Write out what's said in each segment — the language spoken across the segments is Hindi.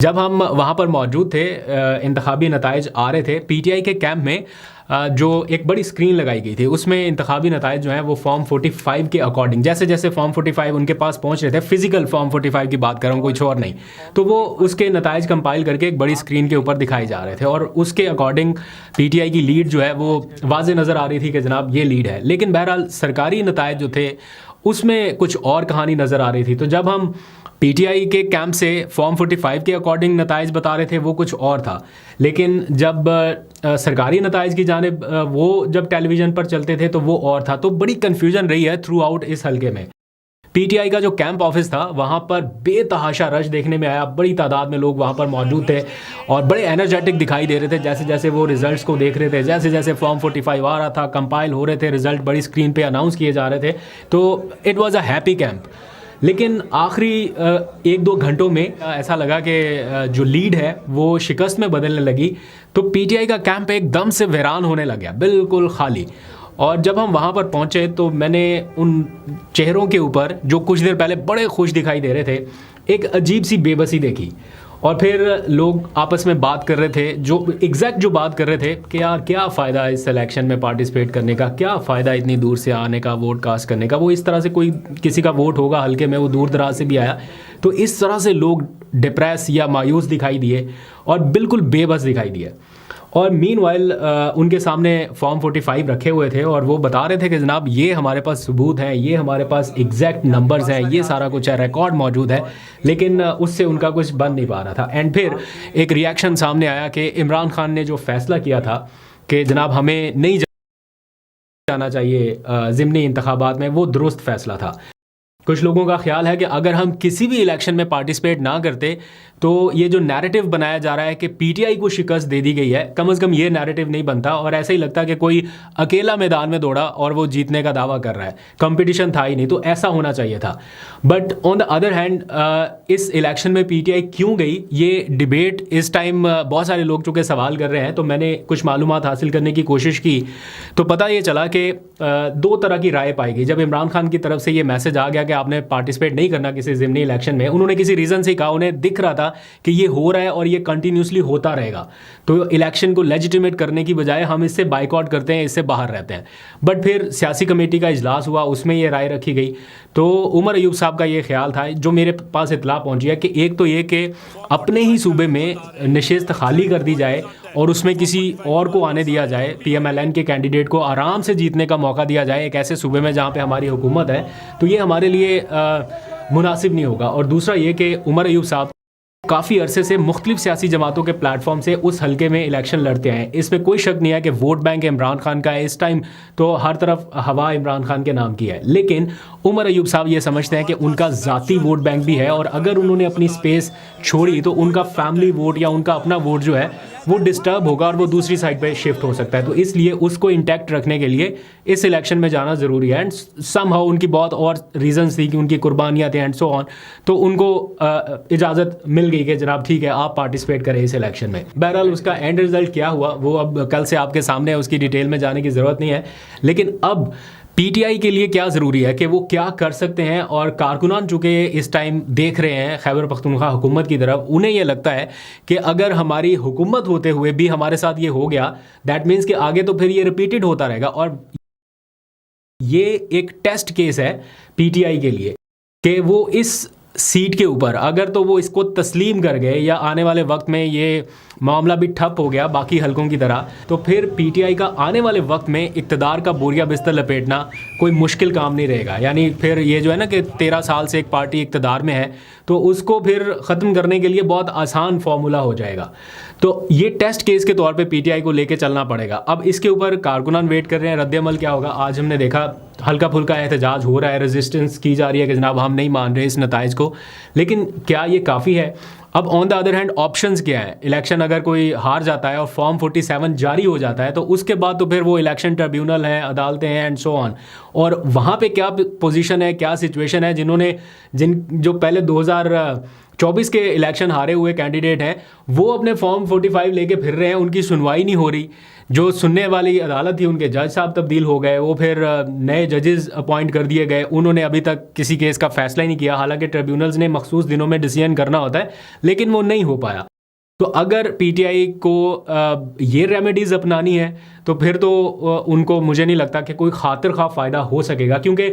जब हम वहाँ पर मौजूद थे, इंतखाबी नताइज आ रहे थे पीटीआई के कैंप में। जो एक बड़ी स्क्रीन लगाई गई थी उसमें इंतखाबी नताइज जो हैं वो फॉर्म 45 के अकॉर्डिंग, जैसे जैसे फॉर्म 45 उनके पास पहुँच रहे थे, फिजिकल फॉर्म 45 की बात कर रहा हूँ, कुछ और नहीं, तो वो उसके नताइज कंपाइल करके एक बड़ी स्क्रीन के ऊपर दिखाए जा रहे थे और उसके अकॉर्डिंग पीटीआई की लीड जो है वो वाज़े नज़र आ रही थी कि जनाब ये लीड है। लेकिन बहरहाल सरकारी नताइज जो थे उसमें कुछ और कहानी नज़र आ रही थी। तो जब हम पीटीआई के कैंप से फॉर्म 45 के अकॉर्डिंग नताइज बता रहे थे वो कुछ और था, लेकिन जब सरकारी नताइज की जानिब वो जब टेलीविज़न पर चलते थे तो वो और था। तो बड़ी कन्फ्यूजन रही है थ्रू आउट इस हलके में। पीटीआई का जो कैंप ऑफिस था वहाँ पर बेतहाशा रश देखने में आया, बड़ी तादाद में लोग वहाँ पर मौजूद थे और बड़े एनर्जेटिक दिखाई दे रहे थे। जैसे जैसे वो रिजल्ट्स को देख रहे थे, जैसे जैसे फॉर्म 45 आ रहा था, कंपाइल हो रहे थे, रिजल्ट बड़ी स्क्रीन पे अनाउंस किए जा रहे थे, तो it was a happy camp. लेकिन आखिरी 1-2 घंटों में ऐसा लगा कि जो लीड है वो शिकस्त में बदलने लगी, तो पीटीआई का कैंप एकदम से वीरान होने लग गया, बिल्कुल खाली। और जब हम वहाँ पर पहुँचे तो मैंने उन चेहरों के ऊपर जो कुछ देर पहले बड़े खुश दिखाई दे रहे थे, एक अजीब सी बेबसी देखी। और फिर लोग आपस में बात कर रहे थे, जो एग्जैक्ट जो बात कर रहे थे कि यार क्या फ़ायदा इस इलेक्शन में पार्टिसिपेट करने का, क्या फ़ायदा इतनी दूर से आने का, वोट कास्ट करने का। वो इस तरह से कोई किसी का वोट होगा हल्के में, वो दूर दराज से भी आया, तो इस तरह से लोग डिप्रेस या मायूस दिखाई दिए और बिल्कुल बेबस दिखाई दिए। और मीनवाइल उनके सामने फॉर्म 45 रखे हुए थे और वो बता रहे थे कि जनाब ये हमारे पास सबूत हैं, ये हमारे पास एग्जैक्ट नंबर्स हैं, ये सारा कुछ है, रिकॉर्ड मौजूद है। लेकिन उससे उनका कुछ बन नहीं पा रहा था। एंड फिर एक रिएक्शन सामने आया कि इमरान खान ने जो फैसला किया था कि जनाब हमें नहीं जाना चाहिए ज़िमनी इंतखाबात में, वो दुरुस्त फैसला था। कुछ लोगों का ख्याल है कि अगर हम किसी भी इलेक्शन में पार्टिसिपेट ना करते तो ये जो नैरेटिव बनाया जा रहा है कि पीटीआई को शिकस्त दे दी गई है, कम से कम ये नैरेटिव नहीं बनता और ऐसा ही लगता कि कोई अकेला मैदान में दौड़ा और वो जीतने का दावा कर रहा है, कंपटीशन था ही नहीं। तो ऐसा होना चाहिए था। But on the other hand इस इलेक्शन में पीटीआई क्यों गई, ये डिबेट इस टाइम बहुत सारे लोग चूँकि सवाल कर रहे हैं, तो मैंने कुछ मालूमात हासिल करने की कोशिश की तो पता ये चला कि 2 तरह की राय पाई गई। जब इमरान खान की तरफ से ये मैसेज आ गया कि आपने पार्टिसिपेट नहीं करना किसी ज़िमनी इलेक्शन में, उन्होंने किसी रीज़न से कहा, उन्हें दिख रहा था कि ये हो रहा है और ये कंटिन्यूसली होता रहेगा, तो इलेक्शन को लेजिटिमेट करने की बजाय हम इससे बाइकआउट करते हैं, इससे बाहर रहते हैं। बट फिर सियासी कमेटी का इजलास हुआ, उसमें ये राय रखी गई। तो उमर अयूब साहब का ये ख्याल था, जो मेरे पास इतला पहुंची है, कि एक तो ये कि अपने ही सूबे में नशिस्त खाली कर दी जाए और उसमें किसी और को आने दिया जाए, पीएमएलएन के कैंडिडेट को आराम से जीतने का मौका दिया जाए एक ऐसे सूबे में जहाँ पे हमारी हुकूमत है, तो ये हमारे लिए मुनासिब नहीं होगा। और दूसरा ये कि उमर अयूब साहब काफ़ी अरसे से मुख्तलिफ सियासी जमातों के प्लेटफॉर्म से उस हल्के में इलेक्शन लड़ते हैं, इसमें कोई शक नहीं है कि वोट बैंक इमरान खान का है। इस टाइम तो हर तरफ हवा इमरान खान के नाम की है, लेकिन उमर अयूब साहब ये समझते हैं कि उनका ज़ाती वोट बैंक भी है और अगर उन्होंने अपनी स्पेस छोड़ी तो उनका फैमिली वोट या उनका अपना वोट जो है वो डिस्टर्ब होगा और वो दूसरी साइड पे शिफ्ट हो सकता है। तो इसलिए उसको इंटैक्ट रखने के लिए इस इलेक्शन में जाना ज़रूरी है। एंड समहाउ उनकी बहुत और रीजंस थी कि उनकी कुर्बानियाँ थी एंड सो ऑन, तो उनको इजाज़त मिल गई कि जनाब ठीक है आप पार्टिसिपेट करें इस इलेक्शन में। बहरहाल उसका एंड रिजल्ट क्या हुआ वो अब कल से आपके सामने है, उसकी डिटेल में जाने की ज़रूरत नहीं है। लेकिन अब पीटीआई के लिए क्या ज़रूरी है कि वो क्या कर सकते हैं, और कारकुनान चूँकि इस टाइम देख रहे हैं खैबर पख्तूनख्वा हुकूमत की तरफ, उन्हें ये लगता है कि अगर हमारी हुकूमत होते हुए भी हमारे साथ ये हो गया, दैट मीन्स कि आगे तो फिर ये रिपीटेड होता रहेगा। और ये एक टेस्ट केस है पीटीआई के लिए कि वो इस सीट के ऊपर अगर तो वो इसको तस्लीम कर गए या आने वाले वक्त में ये मामला भी ठप हो गया बाकी हलकों की तरह, तो फिर पीटीआई का आने वाले वक्त में इक़्तिदार का बोरिया बिस्तर लपेटना कोई मुश्किल काम नहीं रहेगा। यानी फिर ये जो है ना कि 13 साल से एक पार्टी इक़्तिदार में है, तो उसको फिर ख़त्म करने के लिए बहुत आसान फार्मूला हो जाएगा। तो ये टेस्ट केस के तौर पे पीटीआई को लेके चलना पड़ेगा। अब इसके ऊपर कारकुनान वेट कर रहे हैं रद्द-ए-अमल क्या होगा। आज हमने देखा हल्का फुल्का एहतजाज हो रहा है, रेजिस्टेंस की जा रही है कि जनाब हम नहीं मान रहे इस नताइज को, लेकिन क्या ये काफ़ी है? अब on the other hand options क्या है? इलेक्शन अगर कोई हार जाता है और फॉर्म 47 जारी हो जाता है तो उसके बाद तो फिर वो इलेक्शन ट्रिब्यूनल हैं, अदालतें हैं एंड सो ऑन, और वहाँ पे क्या पोजीशन है, क्या सिचुएशन है। जो पहले 24 के इलेक्शन हारे हुए कैंडिडेट हैं, वो अपने फॉर्म 45 लेके फिर रहे हैं, उनकी सुनवाई नहीं हो रही। जो सुनने वाली अदालत थी, उनके जज साहब तब्दील हो गए, वो फिर नए जजेस अपॉइंट कर दिए गए, उन्होंने अभी तक किसी केस का फैसला ही नहीं किया। हालांकि ट्रिब्यूनल्स ने मखसूस दिनों में डिसीजन करना होता है, लेकिन वो नहीं हो पाया। तो अगर पीटीआई को ये रेमेडीज़ अपनानी है तो फिर तो उनको मुझे नहीं लगता कि कोई खातिर खा फ़ायदा हो सकेगा, क्योंकि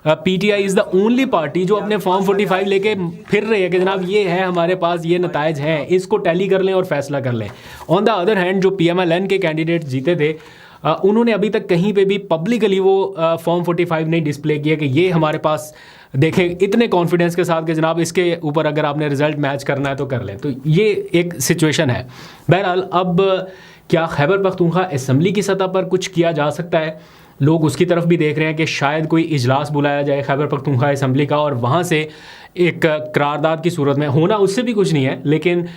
PTI is the only party जो अपने फॉर्म 45 लेके फिर रही है कि जनाब ये है हमारे पास, ये नताइज हैं, इसको टैली कर लें और फैसला कर लें। ऑन द अदर हैंड जो PMLN के कैंडिडेट जीते थे, उन्होंने अभी तक कहीं पे भी पब्लिकली वो फॉर्म 45 नहीं डिस्प्ले किया कि ये हमारे पास देखें, इतने कॉन्फिडेंस के साथ कि जनाब इसके ऊपर अगर आपने रिजल्ट मैच करना है तो कर लें। तो ये एक सिचुएशन है। बहरहाल अब क्या खैबर पख्तूनख्वा असम्बली की सतह पर कुछ किया जा सकता है? लोग उसकी तरफ भी देख रहे हैं कि शायद कोई इजलास बुलाया जाए खैबर पख्तूनख्वा असम्बली का, और वहाँ से एक करारदाद की सूरत में, होना उससे भी कुछ नहीं है, लेकिन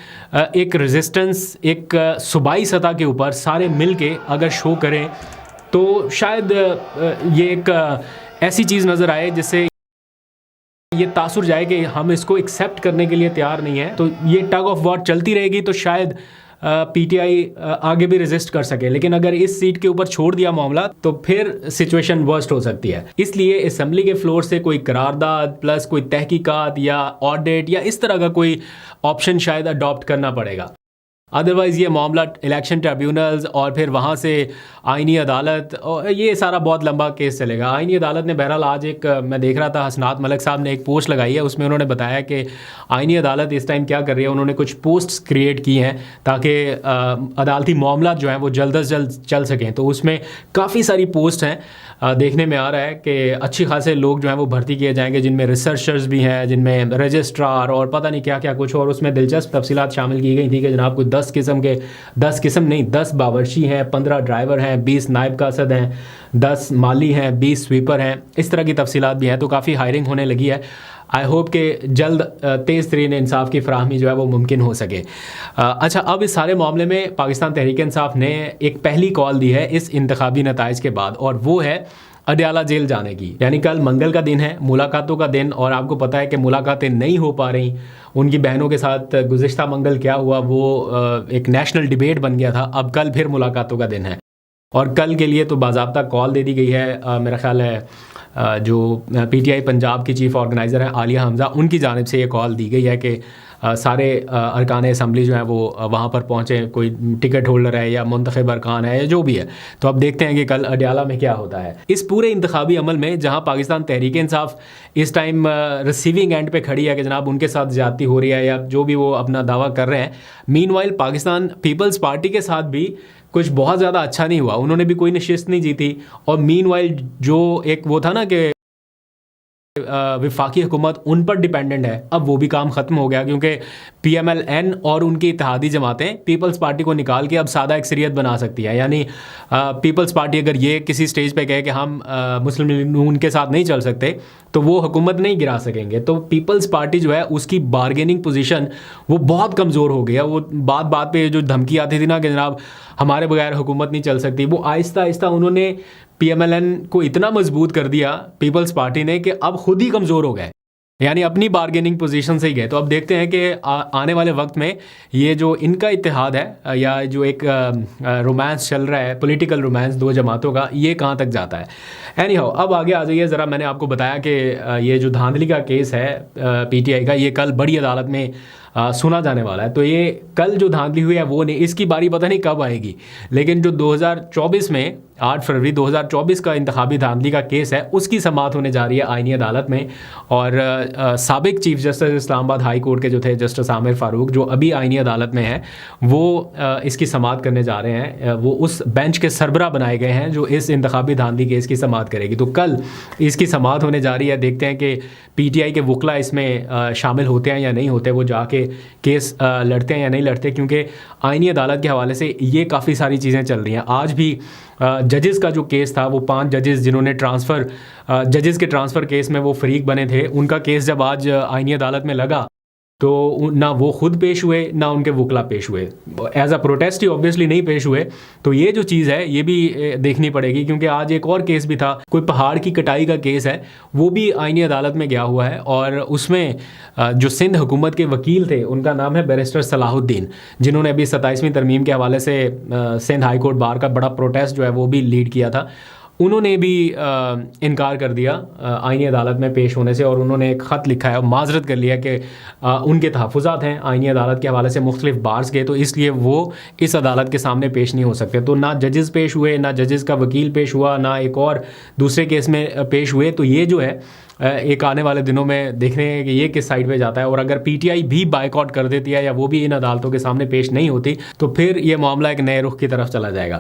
एक रेजिस्टेंस एक सूबाई सतह के ऊपर सारे मिल के अगर शो करें तो शायद ये एक ऐसी चीज़ नज़र आए जिससे ये तासुर जाए कि हम इसको एक्सेप्ट करने के लिए तैयार नहीं है। तो ये टग ऑफ वॉर चलती रहेगी तो शायद पीटीआई आगे भी रेजिस्ट कर सके, लेकिन अगर इस सीट के ऊपर छोड़ दिया मामला तो फिर सिचुएशन वर्स्ट हो सकती है। इसलिए असेंबली के फ्लोर से कोई करारदाद प्लस कोई तहकीकात या ऑडिट या इस तरह का कोई ऑप्शन शायद अडॉप्ट करना पड़ेगा। अदरवाइज़ ये मामला इलेक्शन ट्रिब्यूनल्स और फिर वहाँ से आइनी अदालत, और ये सारा बहुत लंबा केस चलेगा। आइनी अदालत ने बहरहाल आज एक, मैं देख रहा था हसनात मलिक साहब ने एक पोस्ट लगाई है, उसमें उन्होंने बताया कि आइनी अदालत इस टाइम क्या कर रही है, उन्होंने कुछ पोस्ट्स क्रिएट की हैं ताकि अदालती मामला जो हैं वो जल्द अज जल्द चल सकें। तो उसमें काफ़ी सारी पोस्ट हैं, देखने में आ रहा है कि अच्छी खासे लोग जो हैं वो भर्ती किए जाएंगे, जिनमें रिसर्चर्स भी हैं, जिनमें रजिस्ट्रार और पता नहीं क्या क्या कुछ। और उसमें दिलचस्प तफसीलात शामिल की गई थी कि जनाब कुछ 10 बावर्ची हैं, 15 ड्राइवर हैं, 20 नायब कासद हैं, 10 माली हैं, 20 स्वीपर हैं, इस तरह की तफसीलात भी हैं। तो काफ़ी हायरिंग होने लगी है। आई होप कि जल्द तेज़ तरीन इंसाफ की फराहमी जो है वो मुमकिन हो सके। अच्छा, अब इस सारे मामले में पाकिस्तान तहरीक इंसाफ ने एक पहली कॉल दी है इस इंतखाबी नताइज के बाद, और वो है अडयाला जेल जाने की। यानी कल मंगल का दिन है, मुलाकातों का दिन, और आपको पता है कि मुलाकातें नहीं हो पा रही। उनकी बहनों के साथ गुज़िश्ता मंगल क्या हुआ, वो एक नेशनल डिबेट बन गया था। अब कल फिर मुलाकातों का दिन है, और कल के लिए तो बाज़ाब्ता कॉल दे दी गई है। मेरा ख्याल है जो पीटीआई पंजाब की चीफ़ ऑर्गेनाइज़र हैं आलिया हमज़ा, उनकी जानिब से ये कॉल दी गई है कि सारे अरकान असम्बली जो हैं वो वहाँ पर पहुँचें, कोई टिकट होल्डर है या मुंतखब अरकान है या जो भी है। तो अब देखते हैं कि कल अडयाला में क्या होता है। इस पूरे इंतखाबी अमल में जहाँ पाकिस्तान तहरीक इंसाफ इस टाइम रिसीविंग एंड पे खड़ी है कि जनाब उनके साथ ज़्यादती हो रही है या जो भी वो अपना दावा कर रहे हैं, मीनवाइल पाकिस्तान पीपल्स पार्टी के साथ भी कुछ बहुत ज़्यादा अच्छा नहीं हुआ। उन्होंने भी कोई नशिस्त नहीं जीती, और मीनवाइल जो एक वो था ना कि वफाकी हुकूमत उन पर डिपेंडेंट है, अब वो भी काम ख़त्म हो गया, क्योंकि PMLN और उनकी इत्तेहादी जमातें पीपल्स पार्टी को निकाल के अब सादा अक्सरियत बना सकती है। यानी पीपल्स पार्टी अगर ये किसी स्टेज पे कहे कि हम मुस्लिम लीग नून के साथ नहीं चल सकते, तो वो हुकूमत नहीं गिरा सकेंगे। तो पीपल्स पार्टी जो है उसकी बारगेनिंग पोजीशन वो बहुत कमज़ोर हो गया। वो बात बात पे जो धमकी आती थी ना कि जनाब हमारे बगैर हुकूमत नहीं चल सकती, वो आहिस्ता आहिस्ता उन्होंने PMLN को इतना मजबूत कर दिया पीपल्स पार्टी ने कि अब खुद ही कमज़ोर हो गए, यानी अपनी बारगेनिंग पोजीशन से ही गए। तो अब देखते हैं कि आने वाले वक्त में ये जो इनका इत्तेहाद है या जो एक रोमांस चल रहा है, पॉलिटिकल रोमांस दो जमातों का, ये कहाँ तक जाता है। एनी हाउ, अब आगे आ जाइए ज़रा। मैंने आपको बताया कि ये जो धांधली का केस है PTI का, ये कल बड़ी अदालत में सुना जाने वाला है। तो ये कल जो धांधली हुई है वो नहीं, इसकी बारी पता नहीं कब आएगी, लेकिन जो 2024 में 8 फरवरी 2024 का इंतखाबी धांधली का केस है उसकी समाअत होने जा रही है आईनी अदालत में। और साबिक chief justice Islamabad high court के जो थे जस्टिस आमिर फारूक, जो अभी आईनी अदालत में है, वो इसकी समाअत करने जा रहे हैं। वो उस बेंच के सरबरा बनाए गए हैं जो इस इंतखाबी धांधली केस की समाअत करेगी। तो कल इसकी समाअत होने जा रही है। देखते हैं कि PTI के वकला इसमें शामिल होते हैं या नहीं होते, वो जाके केस लड़ते हैं या नहीं लड़ते, क्योंकि आईनी अदालत के हवाले से ये काफ़ी सारी चीज़ें चल रही हैं। आज भी जजेस का जो केस था, वो 5 जजेस जिन्होंने जजेस के ट्रांसफ़र केस में वो फरीक बने थे, उनका केस जब आज आईनी अदालत में लगा तो ना वो खुद पेश हुए ना उनके वकला पेश हुए, एज अ प्रोटेस्ट ही ऑब्वियसली नहीं पेश हुए। तो ये जो चीज़ है ये भी देखनी पड़ेगी, क्योंकि आज एक और केस भी था, कोई पहाड़ की कटाई का केस है, वो भी आईनी अदालत में गया हुआ है, और उसमें जो सिंध हुकूमत के वकील थे उनका नाम है बैरिस्टर सलाहुद्दीन, जिन्होंने अभी 27वीं तरमीम के हवाले से सिंध हाई कोर्ट बार का बड़ा प्रोटेस्ट जो है वो भी लीड किया था। उन्होंने भी इनकार कर दिया आईनी अदालत में पेश होने से, और उन्होंने एक ख़त लिखा है और माजरत कर लिया कि उनके तहफ़्फ़ुज़ात हैं आईनी अदालत के हवाले से मुख्तलिफ बार्स के, तो इसलिए वो इस अदालत के सामने पेश नहीं हो सकते। तो ना जजेस पेश हुए, ना जजेस का वकील पेश हुआ, ना एक और दूसरे केस में पेश हुए। तो ये जो है एक आने वाले दिनों में देख रहे हैं कि ये किस साइड पे जाता है, और अगर पीटीआई भी बाइकआउट कर देती है या वो भी इन अदालतों के सामने पेश नहीं होती, तो फिर ये मामला एक नए रुख की तरफ चला जाएगा।